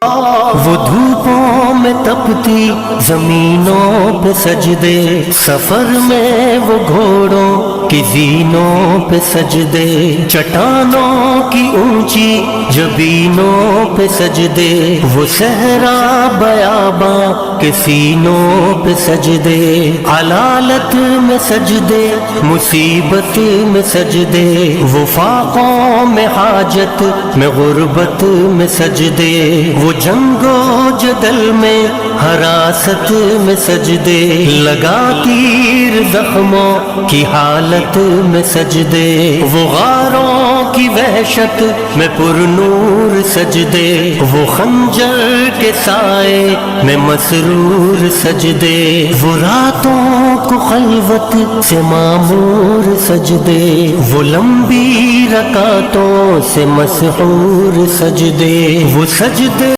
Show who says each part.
Speaker 1: وہ دھوپوں میں تپتی زمینوں پہ سجدے، سفر میں وہ گھوڑوں کی زینوں پہ سجدے، چٹانوں کی اونچی جبینوں پہ سجدے، وہ صحرا بیاباں کے سینوں پہ سجدے، علالت میں سجدے، مصیبت میں سجدے، وہ فاقوں میں حاجت میں غربت میں سجدے، وہ جنگ و جدل میں حراست میں سجدے، لگا تیر زخموں کی حالت میں سجدے، وہ غاروں کی وحشت میں پر نور سجدے، وہ خنجر کے سائے میں مسرور سجدے، وہ راتوں کو خلوت سے معمور سجدے، وہ لمبی رکعتوں سے مسحور سجدے، وہ سجدے